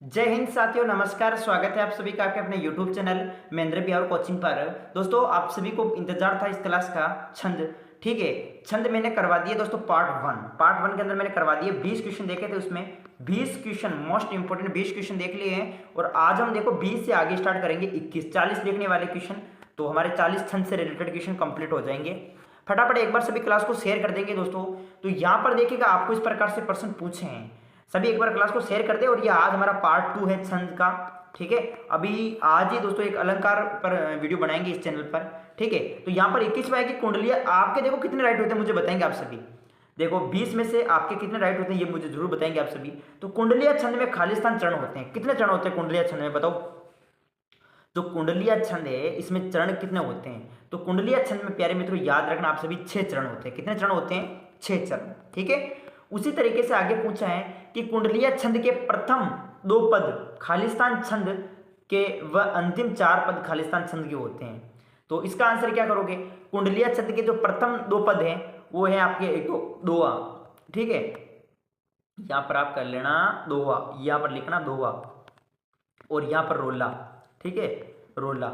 जय हिंद साथियों, नमस्कार। स्वागत है आप सभी का आपके अपने YouTube channel Mahendra Bihar coaching पर। दोस्तों, आप सभी को इंतजार था इस क्लास का छंद। ठीक है, छंद मैंने करवा दिए दोस्तों। पार्ट वन के अंदर मैंने करवा दिए 20 क्वेश्चन देखे थे। उसमें 20 क्वेश्चन मोस्ट इंपोर्टेंट 20 क्वेश्चन देख लिए हैं। और आज हम देखो 20 से आगे स्टार्ट करेंगे 21 40 देखने वाले क्वेश्चन। तो हमारे 40 छंद से रिलेटेड क्वेश्चन कंप्लीट हो जाएंगे। फटाफट एक बार सभी क्लास को शेयर कर देंगे दोस्तों। तो यहाँ पर देखिएगा, आपको इस प्रकार से प्रश्न पूछे हैं। सभी एक बार क्लास को शेयर कर दे। और ये आज हमारा पार्ट 2 है छंद का। ठीक है, अभी आज ही दोस्तों एक अलंकार पर वीडियो बनाएंगे इस चैनल पर। ठीक है, तो यहाँ पर 21 की कुंडलियां आपके देखो कितने राइट होते हैं मुझे बताएंगे आप सभी। देखो 20 में से आपके कितने राइट होते हैं ये मुझे जरूर बताएंगे आप सभी। तो कुंडलिया छंद में खालिस्तान चरण होते हैं। कितने चरण होते हैं कुंडलिया छंद में बताओ। जो कुंडलिया छंद है इसमें चरण कितने होते हैं। तो कुंडलिया छंद में प्यारे मित्रों याद रखना आप सभी 6 चरण होते हैं। कितने चरण होते हैं? 6 चरण। ठीक है, उसी तरीके से आगे पूछा है कि कुंडलिया छंद के प्रथम 2 पद खालिस्तान छंद के व अंतिम 4 पद खालिस्तान छंद के होते हैं। तो इसका आंसर क्या करोगे? कुंडलिया छंद के जो प्रथम 2 पद हैं वो है आपके एक तो दोहा। ठीक है, यहां पर आप कर लेना दोहा, यहां पर लिखना दोहा और यहां पर रोला। ठीक है, रोला।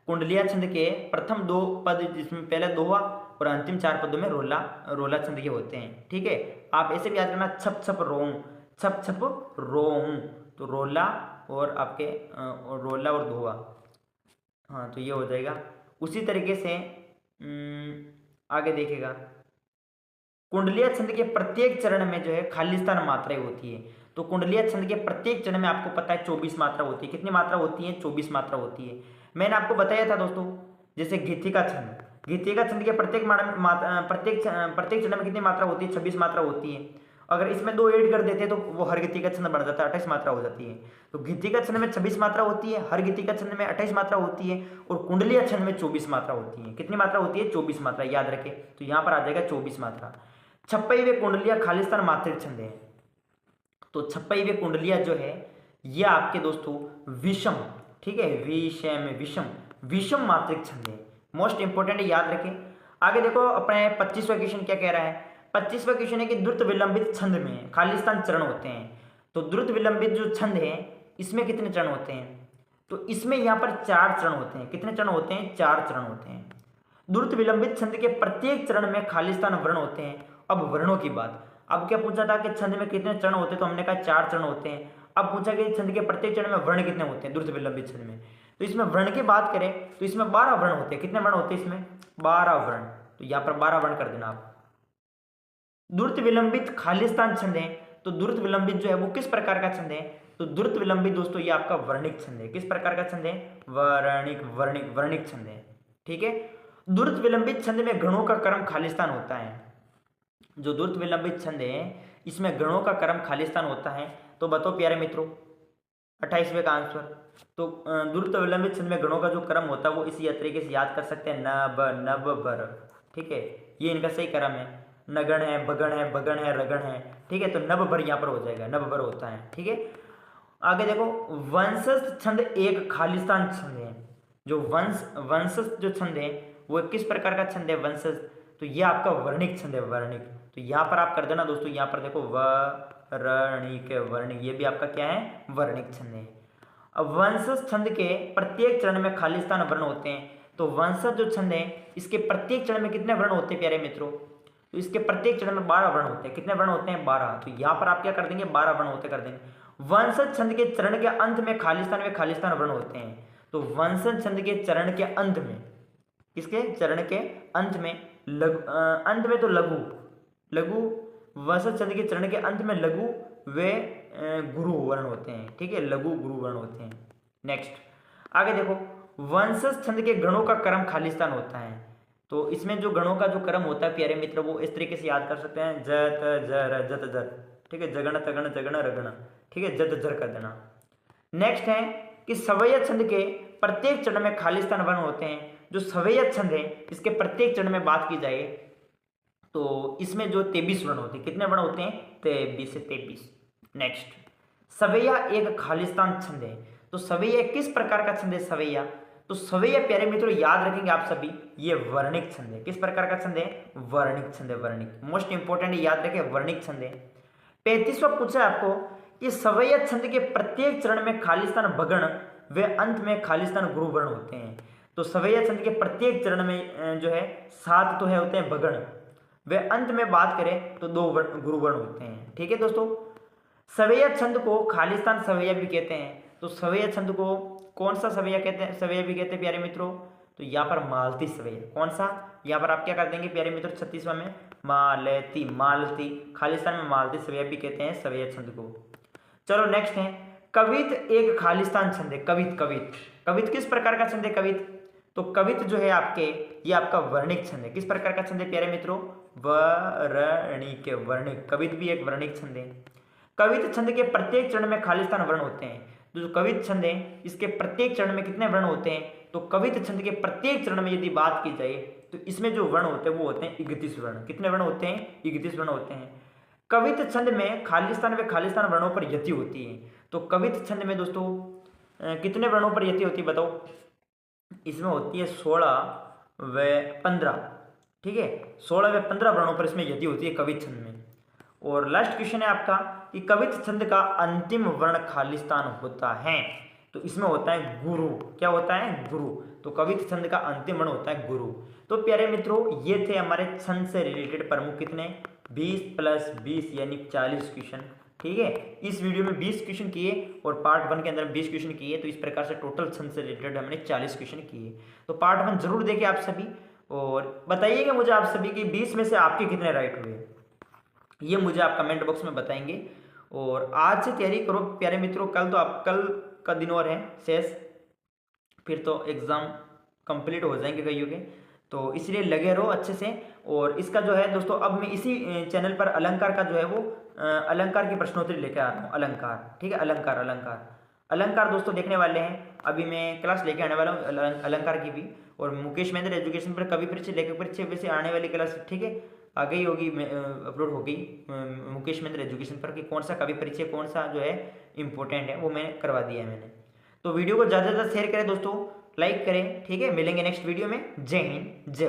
कुंडलिया छंद के प्रथम 2 पद जिसमें पहले दोहा और अंतिम 4 पदों में रोला रोला छंद के होते हैं। ठीक है, आप ऐसे भी याद करना छप छप रोऊं, छप छप रोऊं। तो रोला और आपके रोला और दोहा। हाँ, तो ये हो जाएगा। उसी तरीके से आगे देखेगा, कुंडलिया छंद के प्रत्येक चरण में जो है खालिस्तान मात्राएं होती है। तो कुंडलिया छंद के प्रत्येक चरण में आपको पता है 24 मात्रा होती है। कितनी मात्रा होती है? 24 मात्रा होती है। मैंने आपको बताया था दोस्तों, जैसे गीतिका छंद, गीतिका छंद के प्रत्येक चरण में कितनी मात्रा होती है? 26 मात्रा होती है। अगर इसमें 2 ऐड कर देते हैं तो वो हर गीतिका छंद बढ़ जाता है, 28 मात्रा हो जाती है। तो गीतिका छंद में 26 मात्रा होती है, हर गीतिका छंद में 28 मात्रा होती है और कुंडलिया छंद में 24 मात्रा होती है। कितनी मात्रा होती है? 24 मात्रा। याद रखें, तो यहां पर आ जाएगा 24 मात्रा। 56वें कुंडलिया खालिस्तान मात्रिक छंद है। तो 56वें कुंडलिया जो है ये आपके दोस्तों विषम, ठीक है, विषम मात्रिक छंद है। मोस्ट इंपोर्टेंट है, याद रखें। आगे देखो अपने 25वां क्वेश्चन क्या कह रहा है। 25वां क्वेश्चन है कि द्रुत विलंबित छंद में खालिस्तान चरण होते हैं। तो द्रुत विलंबित जो छंद है इसमें कितने चरण होते हैं? तो इसमें यहां पर 4 चरण होते हैं। कितने चरण होते हैं? 4 चरण होते हैं। द्रुत विलंबित छंद के प्रत्येक चरण में खालिस्तान वर्ण होते हैं। अब वर्णों की बात, अब क्या पूछा था कि छंद में कितने चरण होते हैं, तो हमने कहा 4 चरण होते हैं। अब पूछा कि छंद के प्रत्येक चरण में वर्ण कितने होते हैं द्रुत विलंबित छंद में। तो इसमें वर्ण की बात करें तो इसमें 12 वर्ण होते हैं। कितने वर्ण होते हैं इसमें? 12 वर्ण। तो यहां पर 12 वर्ण कर देना आप। द्रुत विलंबित खालिस्तान छंद है। तो द्रुत विलंबित जो है वो किस प्रकार का छंद है? तो द्रुत विलंबित दोस्तों ये आपका वर्णिक छंद है। किस प्रकार का छंद है? वर्णिक छंद है। ठीक है, द्रुत विलंबित छंद में गणों का क्रम खालिस्तान होता है। जो द्रुत विलंबित छंद है इसमें गणों का क्रम खालिस्तान होता है। तो बताओ प्यारे मित्रों 28वें का आंसर। तो द्रुत विलंबित छंद में गणों का जो क्रम होता है वो इसी तरीके से याद कर सकते हैं, नब बर। ठीक है, ये इनका सही क्रम है। नगण है, बगण है, बगण है, रगण है। ठीक है, तो नब बर यहाँ पर हो जाएगा, नब बर होता है। ठीक है, आगे देखो वंशज छंद एक खालिस्तान छंद है। जो वंशज जो छंद है वो किस प्रकार का छंद है? वंशज। तो ये आपका वर्णिक छंद है, वर्णिक। तो यहां पर आप कर देना दोस्तों, यहां पर देखो वर्णिक, ये भी आपका क्या है? वर्णिक छंद है। अब वंशज छंद के प्रत्येक चरण में खालिस्तान वर्ण होते हैं। तो वंशज जो छंद है इसके प्रत्येक चरण में कितने वर्ण होते हैं प्यारे मित्रों? तो इसके प्रत्येक चरण में 12 वर्ण होते हैं। कितने वर्ण होते हैं? 12। तो यहां पर आप क्या कर देंगे? 12 वर्ण होते कर देंगे। वंशज छंद के चरण के अंत में खालिस्तान वर्ण होते हैं। तो वंशज छंद के चरण के अंत में, किसके चरण के अंत में? अंत में तो लघु वंशज छंद के चरण के अंत में लघु व गुरु वर्ण होते हैं। ठीक है, लघु गुरु वर्ण होते हैं। नेक्स्ट आगे देखो वंशज छंद के गणों का क्रम खालिस्तान होता है। तो इसमें जो गणों का जो क्रम होता है प्यारे मित्र वो इस तरीके से याद कर सकते हैं, जत जर जत जर। ठीक है, जगण तगण जगण रगण। ठीक है, जत जर कर देना। नेक्स्ट है कि सवैया छंद के प्रत्येक चरण में खालिस्तान वर्ण होते हैं। जो सवैया छंद है इसके प्रत्येक चरण में बात की जाए तो इसमें जो 23 वर्ण होते हैं। कितने वर्ण होते हैं? 23 से 23। नेक्स्ट सवैया एक खालिस्तान छंद है। तो सवैया किस प्रकार का छंद है? सवैया, तो सवैया प्यारे मित्रों याद रखेंगे आप सभी, ये वर्णिक छंद है। किस प्रकार का छंद है? वर्णिक छंद है, वर्णिक। मोस्ट इंपोर्टेंट याद रखें, वर्णिक छंद है। 35वां पूछा है आपको कि सवैया छंद के प्रत्येक चरण में खालिस्तान भगण व अंत में खालिस्तान गुरु वर्ण होते हैं। तो सवैया छंद के प्रत्येक चरण में जो है 7 तो है होते हैं भगण, वे अंत में बात करें तो 2 गुरु वर्ण होते हैं। ठीक है दोस्तों, सवैया छंद को खालिस्तान सवैया भी कहते हैं। तो सवैया छंद को कौन सा सवैया कहते हैं, सवैया भी कहते हैं प्यारे मित्रों? तो यहाँ पर मालती सवैया। कौन सा? यहाँ पर आप क्या कर देंगे प्यारे मित्रों 36वां में मालती, मालती, खालिस्तान में मालती सवैया भी कहते हैं सवैया छंद को। चलो नेक्स्ट है कवित, एक खालिस्तान छंद है। कवित, कवित, कवित किस प्रकार का छंद है? कवित, तो कवित जो है आपके, ये आपका वर्णिक छंद है। किस प्रकार का छंद है प्यारे मित्रों? वर्णिक, वर्णिक। कवित भी एक वर्णिक छंद है। कवित छंद के प्रत्येक चरण में खालिस्तान वर्ण होते हैं। तो जो कवित छंद है इसके प्रत्येक चरण में कितने वर्ण होते हैं? तो कवित छंद के प्रत्येक चरण में यदि बात की जाए तो इसमें जो वर्ण होते हैं वो होते हैं 31 वर्ण। कितने वर्ण होते हैं? 31 वर्ण होते हैं। कवित छंद में खालिस्तान व खालिस्तान वर्णों पर यति होती है। तो कवित छंद में दोस्तों कितने वर्णों पर यति होती है बताओ? इसमें होती है 16 व 15। ठीक है, 16 व 15 वर्णों पर इसमें यति होती है कवित छंद में। और लास्ट क्वेश्चन है आपका कि कवित छंद का अंतिम वर्ण खालिस्तान होता है। तो इसमें होता है गुरु। क्या होता है? गुरु। तो कवित छंद का अंतिम वर्ण होता है गुरु। तो प्यारे मित्रों ये थे हमारे छंद से रिलेटेड प्रमुख कितने 20 + 20 यानी 40 क्वेश्चन। ठीक है, इस वीडियो में 20 क्वेश्चन किए और पार्ट 1 के अंदर 20 क्वेश्चन किए। तो इस प्रकार से टोटल छंद से रिलेटेड हमने 40 क्वेश्चन किए। तो पार्ट 1 जरूर देखें आप सभी और बताइएगा मुझे आप सभी कि 20 में से आपके कितने राइट हुए, ये मुझे आप कमेंट बॉक्स में बताएंगे। और आज से तैयारी करो प्यारे मित्रों, कल तो आप कल का दिन और है शेष, फिर तो एग्ज़ाम कंप्लीट हो जाएंगे कईयों के। तो इसलिए लगे रहो अच्छे से। और इसका जो है दोस्तों अब मैं इसी चैनल पर अलंकार का जो है वो अलंकार की प्रश्नोत्तरी लेकर आ रहा हूँ। अलंकार, ठीक है, अलंकार, अलंकार, अलंकार दोस्तों देखने वाले हैं। अभी मैं क्लास लेके आने वाला हूँ अलंकार की भी। और मुकेश महेंद्र एजुकेशन पर कवि परिचय, लेखक परिचय वैसे आने वाली क्लास, ठीक है, आ गई होगी, अपलोड हो गई मुकेश महेंद्र एजुकेशन पर कि कौन सा कवि परिचय कौन सा जो है इंपॉर्टेंट है वो मैंने करवा दिया है मैंने। तो वीडियो को ज़्यादा से ज़्यादा शेयर करें दोस्तों, लाइक करें। ठीक है, मिलेंगे नेक्स्ट वीडियो में। जय हिंद, जय